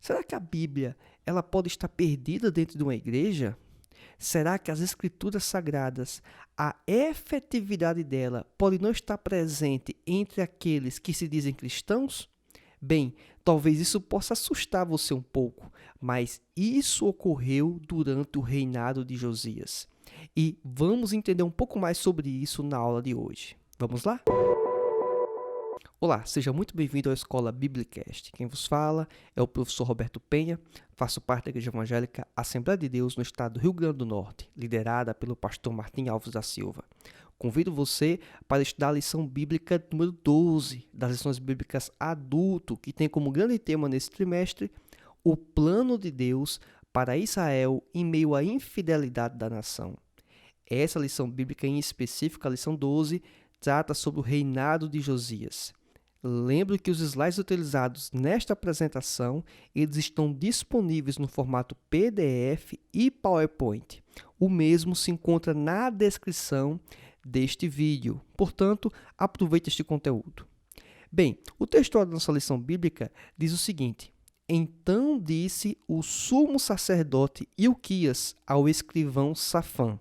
Será que a Bíblia ela pode estar perdida dentro de uma igreja? Será que as Escrituras Sagradas, a efetividade dela, pode não estar presente entre aqueles que se dizem cristãos? Bem, talvez isso possa assustar você um pouco, mas isso ocorreu durante o reinado de Josias. E vamos entender um pouco mais sobre isso na aula de hoje. Vamos lá? Olá, seja muito bem-vindo à Escola Biblicast. Quem vos fala é o professor Roberto Penha, faço parte da Igreja Evangélica Assembleia de Deus no estado do Rio Grande do Norte, liderada pelo pastor Martim Alves da Silva. Convido você para estudar a lição bíblica número 12 das lições bíblicas adulto, que tem como grande tema nesse trimestre o plano de Deus para Israel em meio à infidelidade da nação. Essa lição bíblica em específico, a lição 12, trata sobre o reinado de Josias. Lembre que os slides utilizados nesta apresentação, eles estão disponíveis no formato PDF e PowerPoint. O mesmo se encontra na descrição deste vídeo. Portanto, aproveite este conteúdo. Bem, o texto da nossa lição bíblica diz o seguinte: Então disse o sumo sacerdote Ilquias ao escrivão Safã: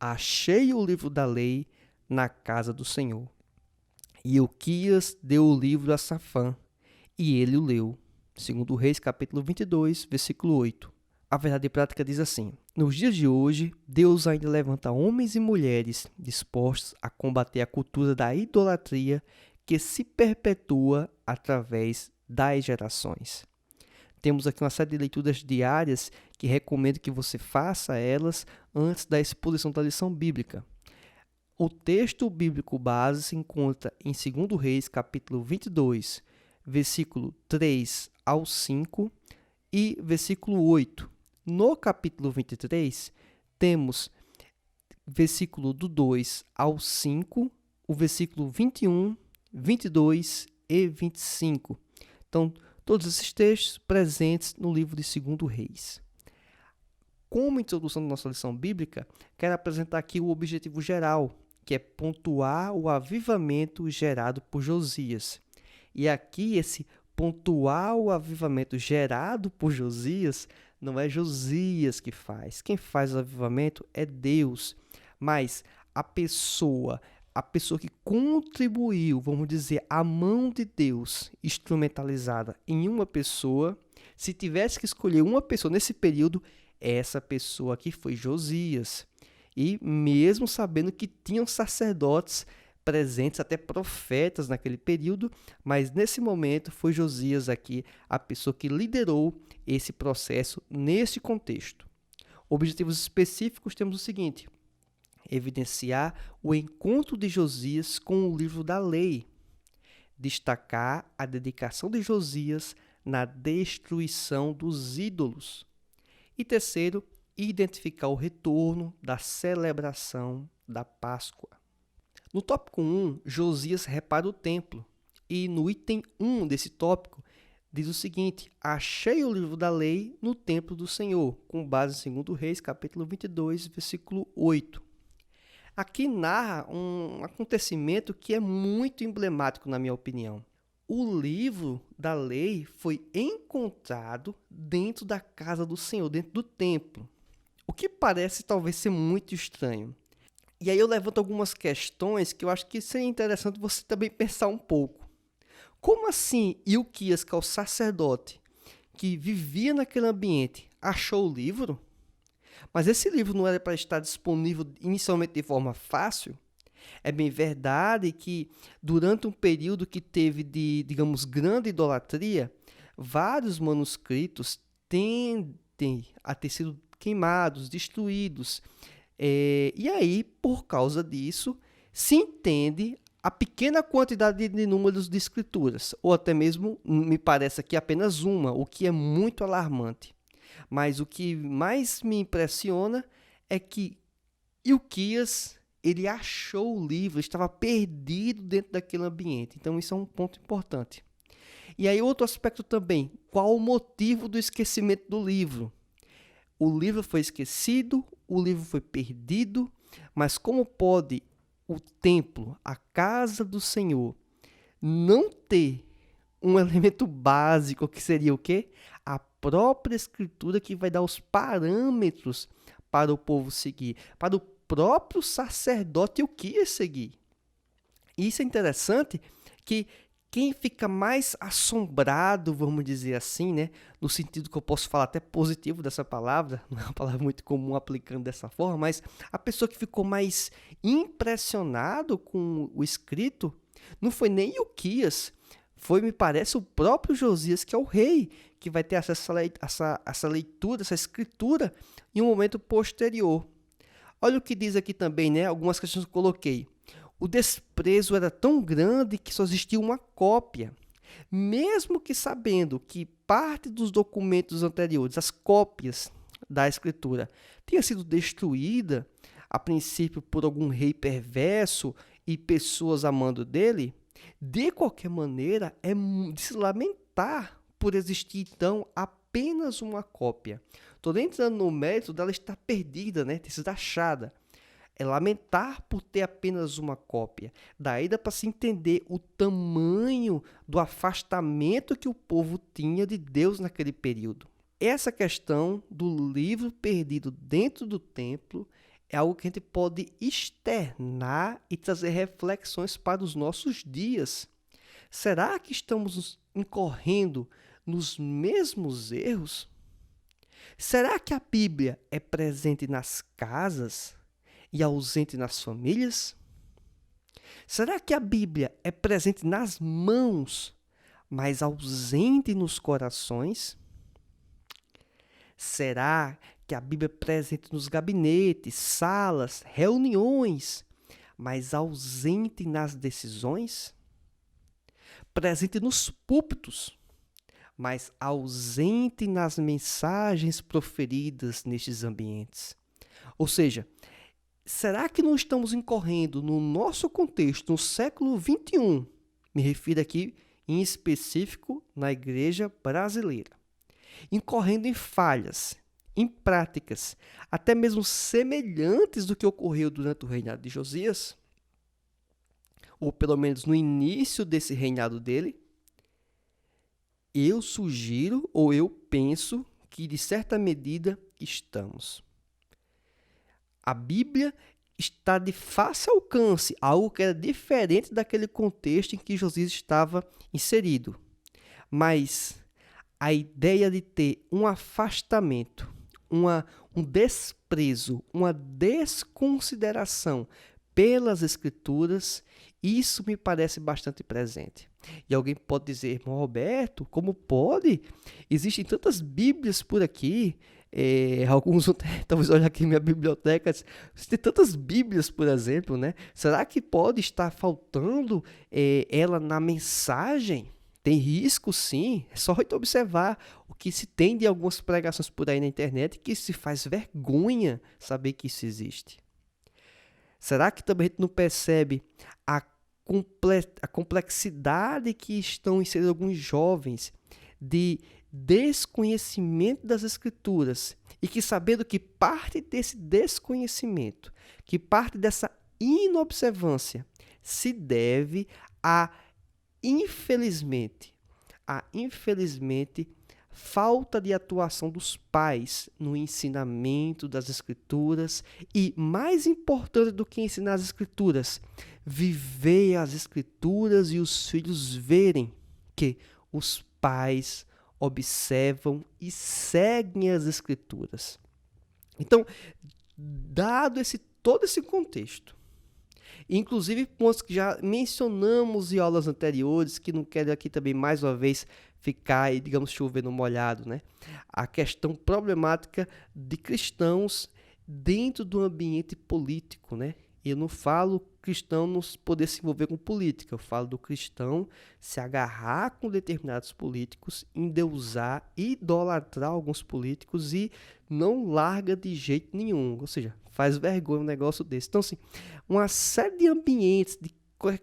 Achei o livro da lei na casa do Senhor. E Ilquias deu o livro a Safã, e ele o leu. Segundo Reis, capítulo 22, versículo 8. A verdade prática diz assim: Nos dias de hoje, Deus ainda levanta homens e mulheres dispostos a combater a cultura da idolatria que se perpetua através das gerações. Temos aqui uma série de leituras diárias que recomendo que você faça elas antes da exposição da lição bíblica. O texto bíblico base se encontra em 2 Reis, capítulo 22, versículo 3 ao 5 e versículo 8. No capítulo 23, temos versículo do 2 ao 5, o versículo 21, 22 e 25. Então, todos esses textos presentes no livro de 2 Reis. Como introdução da nossa lição bíblica, quero apresentar aqui o objetivo geral, que é pontuar o avivamento gerado por Josias. E aqui esse pontuar o avivamento gerado por Josias não é Josias que faz. Quem faz o avivamento é Deus. Mas a pessoa que contribuiu, vamos dizer, a mão de Deus instrumentalizada em uma pessoa, se tivesse que escolher uma pessoa nesse período, essa pessoa aqui foi Josias. E mesmo sabendo que tinham sacerdotes presentes, até profetas naquele período, mas nesse momento foi Josias aqui a pessoa que liderou esse processo nesse contexto. Objetivos específicos temos o seguinte: evidenciar o encontro de Josias com o livro da lei, destacar a dedicação de Josias na destruição dos ídolos e terceiro, identificar o retorno da celebração da Páscoa. No tópico 1, Josias repara o templo e no item 1 desse tópico diz o seguinte: achei o livro da lei no templo do Senhor, com base em 2 Reis, capítulo 22, versículo 8. Aqui narra um acontecimento que é muito emblemático, na minha opinião. O livro da lei foi encontrado dentro da casa do Senhor, dentro do templo, o que parece talvez ser muito estranho. E aí eu levanto algumas questões que eu acho que seria interessante você também pensar um pouco. Como assim Ilquias, que é o sacerdote que vivia naquele ambiente, achou o livro? Mas esse livro não era para estar disponível inicialmente de forma fácil? É bem verdade que durante um período que teve de, digamos, grande idolatria, vários manuscritos tendem a ter sido queimados, destruídos. E aí, por causa disso, se entende a pequena quantidade de números de escrituras, ou até mesmo, me parece aqui, apenas uma, o que é muito alarmante. Mas o que mais me impressiona é que Ilquias, ele achou o livro, estava perdido dentro daquele ambiente. Então, isso é um ponto importante. E aí, outro aspecto também, qual o motivo do esquecimento do livro? O livro foi esquecido, o livro foi perdido, mas como pode o templo, a casa do Senhor, não ter um elemento básico que seria o quê? A própria escritura que vai dar os parâmetros para o povo seguir, para o próprio sacerdote o que é seguir. E isso é interessante que quem fica mais assombrado, vamos dizer assim, né, no sentido que eu posso falar até positivo dessa palavra, não é uma palavra muito comum aplicando dessa forma, mas a pessoa que ficou mais impressionado com o escrito não foi nem Ilquias, foi, me parece, o próprio Josias, que é o rei, que vai ter acesso a essa leitura, essa escritura, em um momento posterior. Olha o que diz aqui também, né? Algumas questões que eu coloquei. O desprezo era tão grande que só existia uma cópia. Mesmo que sabendo que parte dos documentos anteriores, as cópias da escritura, tinha sido destruída, a princípio por algum rei perverso e pessoas amando dele, de qualquer maneira, é de se lamentar por existir, então, apenas uma cópia. Estou nem entrando no mérito dela estar perdida, né? Ter sido achada. É lamentar por ter apenas uma cópia. Daí dá para se entender o tamanho do afastamento que o povo tinha de Deus naquele período. Essa questão do livro perdido dentro do templo é algo que a gente pode externar e trazer reflexões para os nossos dias. Será que estamos incorrendo nos mesmos erros? Será que a Bíblia é presente nas casas e ausente nas famílias? Será que a Bíblia é presente nas mãos, mas ausente nos corações? Será que a Bíblia é presente nos gabinetes, salas, reuniões, mas ausente nas decisões? Presente nos púlpitos, mas ausente nas mensagens proferidas nestes ambientes? Ou seja, será que não estamos incorrendo no nosso contexto, no século XXI, me refiro aqui em específico na igreja brasileira, incorrendo em falhas, em práticas, até mesmo semelhantes do que ocorreu durante o reinado de Josias, ou pelo menos no início desse reinado dele? Eu sugiro, ou eu penso, que de certa medida estamos. A Bíblia está de fácil alcance, algo que era diferente daquele contexto em que Josias estava inserido. Mas a ideia de ter um afastamento, um desprezo, uma desconsideração pelas Escrituras, isso me parece bastante presente. E alguém pode dizer, irmão Roberto, como pode? Existem tantas Bíblias por aqui. Alguns, talvez olhar aqui minha biblioteca, tem tantas Bíblias, por exemplo, né? Será que pode estar faltando ela na mensagem? Tem risco, sim. É só observar o que se tem de algumas pregações por aí na internet que se faz vergonha saber que isso existe. Será que também a gente não percebe a complexidade que estão inseridos alguns jovens de desconhecimento das Escrituras e que, sabendo que parte desse desconhecimento, que parte dessa inobservância se deve a, infelizmente, falta de atuação dos pais no ensinamento das Escrituras e, mais importante do que ensinar as Escrituras, viver as Escrituras e os filhos verem que os pais observam e seguem as Escrituras. Então, dado todo esse contexto, inclusive pontos que já mencionamos em aulas anteriores, que não quero aqui também mais uma vez ficar, digamos, chovendo molhado, né? A questão problemática de cristãos dentro do ambiente político, né? Eu não falo cristão não poder se envolver com política, eu falo do cristão se agarrar com determinados políticos, endeusar, idolatrar alguns políticos e não larga de jeito nenhum, ou seja, faz vergonha um negócio desse. Então, assim, uma série de ambientes, de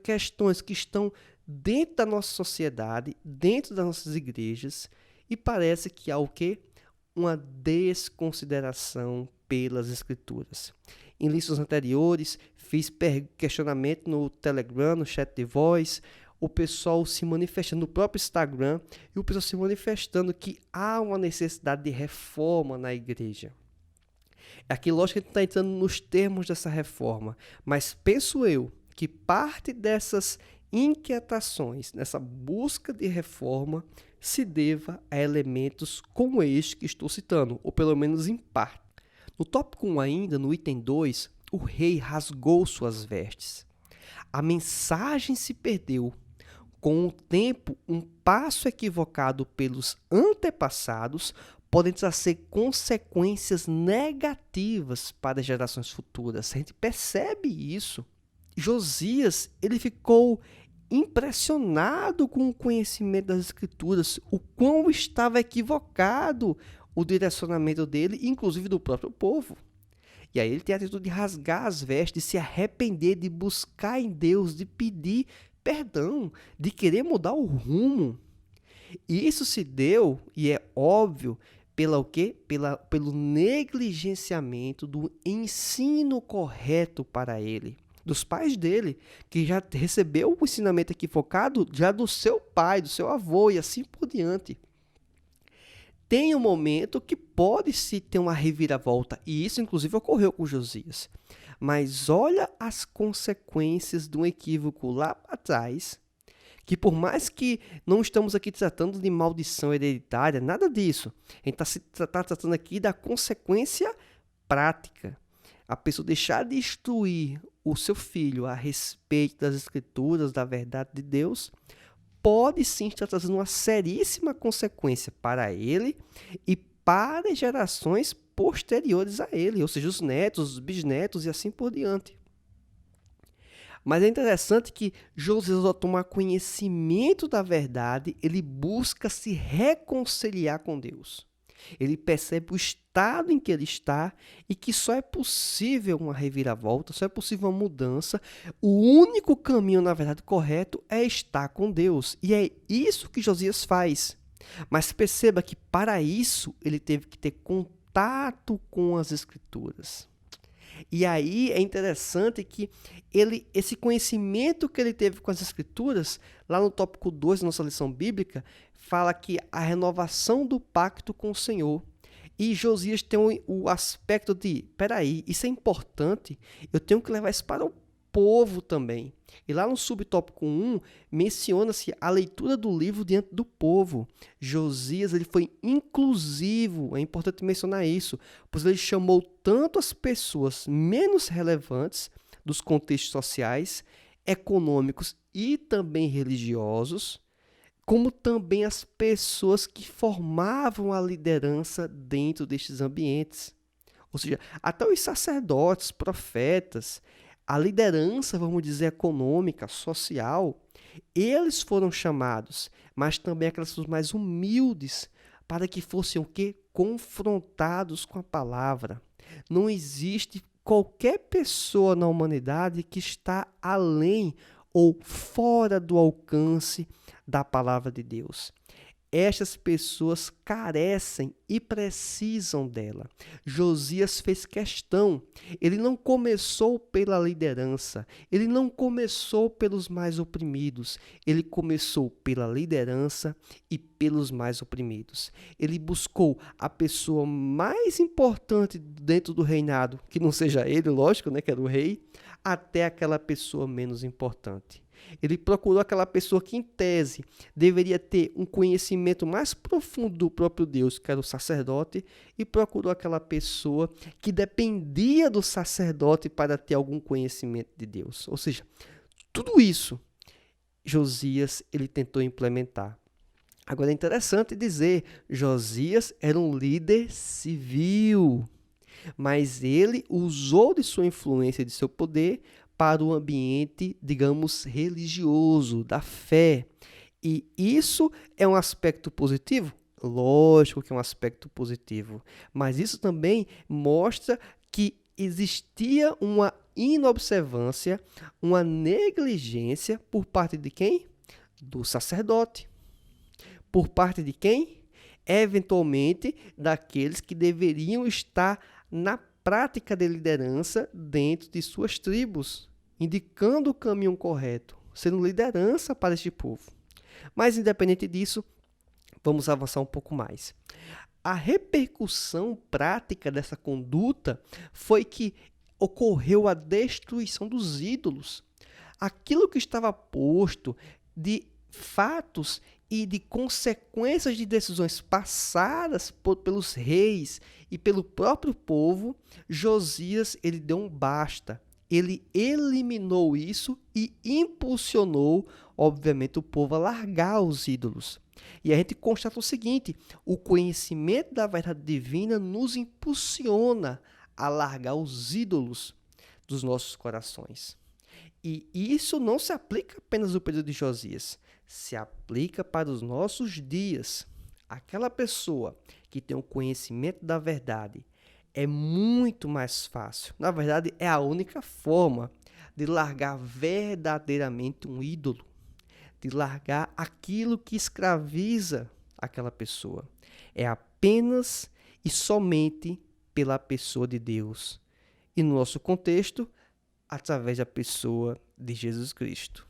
questões que estão dentro da nossa sociedade, dentro das nossas igrejas, e parece que há o quê? Uma desconsideração pelas Escrituras. Em listas anteriores, fiz questionamento no Telegram, no chat de voz, o pessoal se manifestando no próprio Instagram e o pessoal se manifestando que há uma necessidade de reforma na igreja. Aqui, lógico que a gente está entrando nos termos dessa reforma, mas penso eu que parte dessas inquietações, nessa busca de reforma, se deva a elementos como este que estou citando, ou pelo menos em parte. No tópico 1 ainda, no item 2, o rei rasgou suas vestes. A mensagem se perdeu. Com o tempo, um passo equivocado pelos antepassados podem trazer consequências negativas para as gerações futuras. A gente percebe isso. Josias, ele ficou impressionado com o conhecimento das Escrituras, o quão estava equivocado o direcionamento dele, inclusive do próprio povo. E aí ele tem a atitude de rasgar as vestes, de se arrepender, de buscar em Deus, de pedir perdão, de querer mudar o rumo. E isso se deu, e é óbvio, pelo negligenciamento do ensino correto para ele, dos pais dele, que já recebeu o ensinamento equivocado já do seu pai, do seu avô e assim por diante. Tem um momento que pode-se ter uma reviravolta, e isso inclusive ocorreu com Josias. Mas olha as consequências de um equívoco lá atrás, que por mais que não estamos aqui tratando de maldição hereditária, nada disso. A gente está tratando aqui da consequência prática. A pessoa deixar de instruir o seu filho a respeito das Escrituras, da verdade de Deus, pode sim estar trazendo uma seríssima consequência para ele e para as gerações posteriores a ele, ou seja, os netos, os bisnetos e assim por diante. Mas é interessante que Josias, ao tomar conhecimento da verdade, ele busca se reconciliar com Deus. Ele percebe o estado em que ele está e que só é possível uma reviravolta, só é possível uma mudança. O único caminho, na verdade, correto é estar com Deus. E é isso que Josias faz. Mas perceba que para isso ele teve que ter contato com as Escrituras. E aí é interessante que esse conhecimento que ele teve com as Escrituras, lá no tópico 2 da nossa lição bíblica, fala que a renovação do pacto com o Senhor. E Josias tem o aspecto de, peraí, isso é importante, eu tenho que levar isso para o povo também. E lá no subtópico 1, menciona-se a leitura do livro diante do povo. Josias, ele foi inclusivo, é importante mencionar isso, pois ele chamou tanto as pessoas menos relevantes dos contextos sociais, econômicos e também religiosos, como também as pessoas que formavam a liderança dentro destes ambientes. Ou seja, até os sacerdotes, profetas, a liderança, vamos dizer, econômica, social, eles foram chamados, mas também aquelas pessoas mais humildes, para que fossem o quê? Confrontados com a palavra. Não existe qualquer pessoa na humanidade que está além ou fora do alcance da palavra de Deus. Estas pessoas carecem e precisam dela. Josias fez questão. Ele não começou pela liderança. Ele não começou pelos mais oprimidos. Ele começou pela liderança e pelos mais oprimidos. Ele buscou a pessoa mais importante dentro do reinado, que não seja ele, lógico, né, que era o rei, até aquela pessoa menos importante. Ele procurou aquela pessoa que, em tese, deveria ter um conhecimento mais profundo do próprio Deus, que era o sacerdote, e procurou aquela pessoa que dependia do sacerdote para ter algum conhecimento de Deus. Ou seja, tudo isso Josias ele tentou implementar. Agora é interessante dizer, Josias era um líder civil, mas ele usou de sua influência e de seu poder para o ambiente, digamos, religioso, da fé. E isso é um aspecto positivo? Lógico que é um aspecto positivo, mas isso também mostra que existia uma inobservância, uma negligência por parte de quem? Do sacerdote. Por parte de quem? Eventualmente, daqueles que deveriam estar na prática de liderança dentro de suas tribos, indicando o caminho correto, sendo liderança para este povo. Mas, independente disso, vamos avançar um pouco mais. A repercussão prática dessa conduta foi que ocorreu a destruição dos ídolos. Aquilo que estava posto de fatos e de consequências de decisões passadas pelos reis e pelo próprio povo, Josias ele deu um basta. Ele eliminou isso e impulsionou, obviamente, o povo a largar os ídolos. E a gente constata o seguinte: o conhecimento da verdade divina nos impulsiona a largar os ídolos dos nossos corações. E isso não se aplica apenas no período de Josias, se aplica para os nossos dias. Aquela pessoa que tem o conhecimento da verdade é muito mais fácil. Na verdade, é a única forma de largar verdadeiramente um ídolo, de largar aquilo que escraviza aquela pessoa. É apenas e somente pela pessoa de Deus. E no nosso contexto, através da pessoa de Jesus Cristo.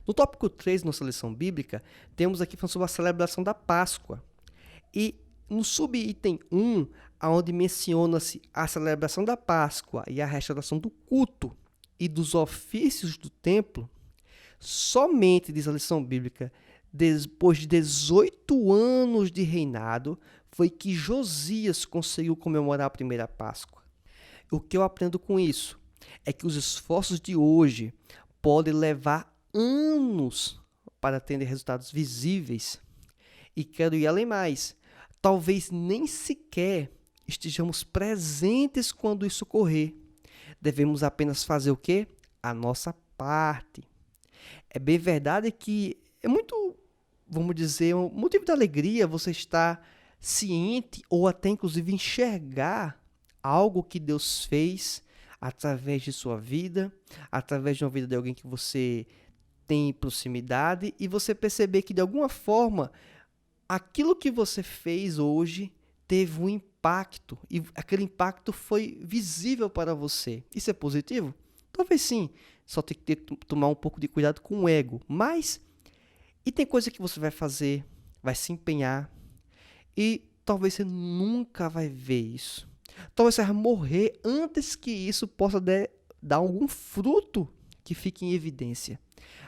No tópico 3 da nossa lição bíblica, temos aqui falando sobre a celebração da Páscoa. E no subitem 1, onde menciona-se a celebração da Páscoa e a restauração do culto e dos ofícios do templo, somente, diz a lição bíblica, depois de 18 anos de reinado, foi que Josias conseguiu comemorar a primeira Páscoa. O que eu aprendo com isso é que os esforços de hoje podem levar anos para terem resultados visíveis. E quero ir além mais. Talvez nem sequer estejamos presentes quando isso ocorrer. Devemos apenas fazer o quê? A nossa parte. É bem verdade que é muito, vamos dizer, um motivo de alegria você estar ciente ou até inclusive enxergar algo que Deus fez através de sua vida, através de uma vida de alguém que você tem proximidade e você perceber que de alguma forma aquilo que você fez hoje teve um impacto e aquele impacto foi visível para você. Isso é positivo? Talvez sim, só tem que tomar um pouco de cuidado com o ego. Mas, e tem coisa que você vai fazer, vai se empenhar e talvez você nunca vai ver isso. Talvez você vai morrer antes que isso possa dar algum fruto que fique em evidência.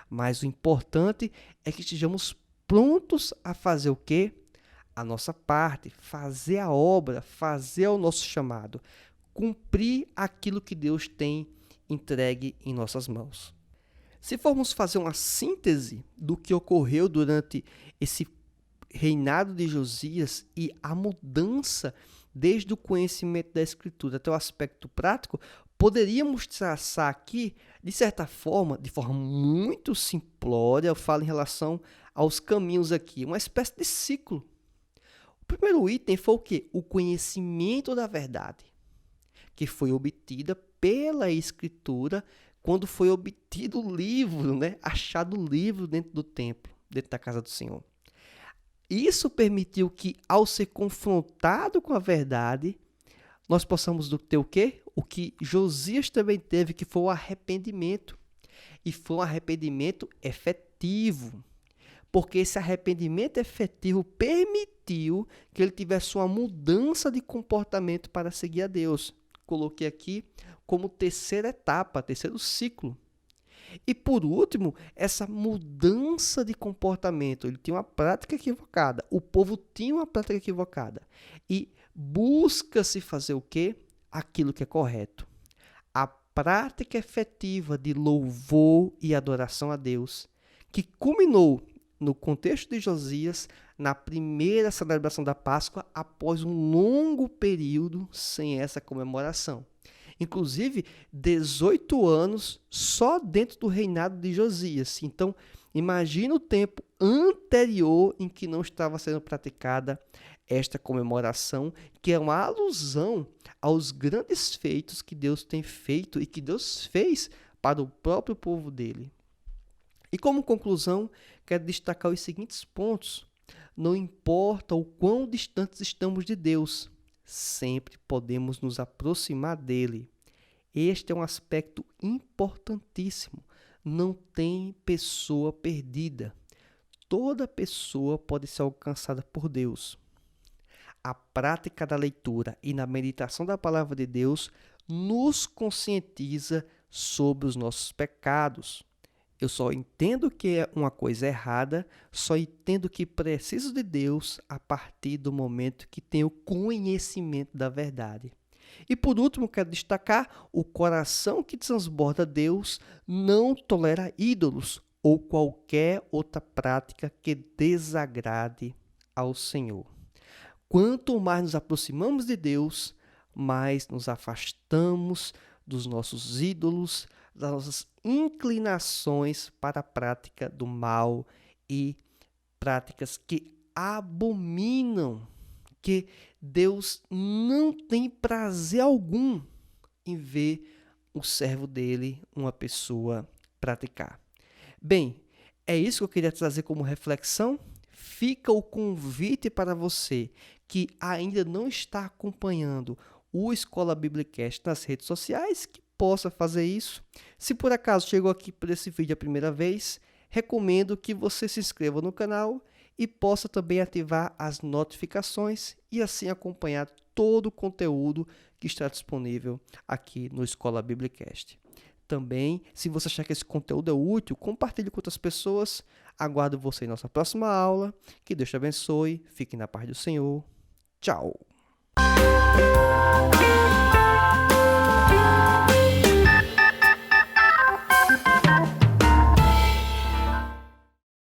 Mas o importante é que estejamos prontos a fazer o quê? A nossa parte, fazer a obra, fazer o nosso chamado, cumprir aquilo que Deus tem entregue em nossas mãos. Se formos fazer uma síntese do que ocorreu durante esse reinado de Josias e a mudança desde o conhecimento da Escritura até o aspecto prático, poderíamos traçar aqui, de certa forma, de forma muito simplória, eu falo em relação aos caminhos aqui, uma espécie de ciclo. O primeiro item foi o quê? O conhecimento da verdade, que foi obtida pela Escritura quando foi obtido o livro, achado o livro dentro do templo, dentro da casa do Senhor. Isso permitiu que, ao ser confrontado com a verdade, nós possamos ter o quê? O que Josias também teve, que foi o arrependimento. E foi um arrependimento efetivo. Porque esse arrependimento efetivo permitiu que ele tivesse uma mudança de comportamento para seguir a Deus. Coloquei aqui como terceira etapa, terceiro ciclo. E por último, essa mudança de comportamento. Ele tinha uma prática equivocada. O povo tinha uma prática equivocada. E busca-se fazer o quê? Aquilo que é correto. A prática efetiva de louvor e adoração a Deus, que culminou no contexto de Josias, na primeira celebração da Páscoa, após um longo período sem essa comemoração. Inclusive, 18 anos só dentro do reinado de Josias. Então, imagina o tempo anterior em que não estava sendo praticada esta comemoração, que é uma alusão aos grandes feitos que Deus tem feito e que Deus fez para o próprio povo dele. E como conclusão, quero destacar os seguintes pontos. Não importa o quão distantes estamos de Deus, sempre podemos nos aproximar dele. Este é um aspecto importantíssimo. não tem pessoa perdida. Toda pessoa pode ser alcançada por Deus. A prática da leitura e na meditação da palavra de Deus nos conscientiza sobre os nossos pecados. Eu só entendo que é uma coisa errada, só entendo que preciso de Deus a partir do momento que tenho conhecimento da verdade. E por último, quero destacar: o coração que transborda Deus não tolera ídolos ou qualquer outra prática que desagrade ao Senhor. Quanto mais nos aproximamos de Deus, mais nos afastamos dos nossos ídolos, das nossas inclinações para a prática do mal e práticas que abominam, que Deus não tem prazer algum em ver o servo dele, uma pessoa, praticar. Bem, é isso que eu queria trazer como reflexão. Fica o convite para você que ainda não está acompanhando o Escola Biblicast nas redes sociais, que possa fazer isso. Se por acaso chegou aqui por esse vídeo a primeira vez, recomendo que você se inscreva no canal e possa também ativar as notificações e assim acompanhar todo o conteúdo que está disponível aqui no Escola Biblicast. Também, se você achar que esse conteúdo é útil, compartilhe com outras pessoas. Aguardo você em nossa próxima aula. Que Deus te abençoe. Fique na paz do Senhor. Tchau.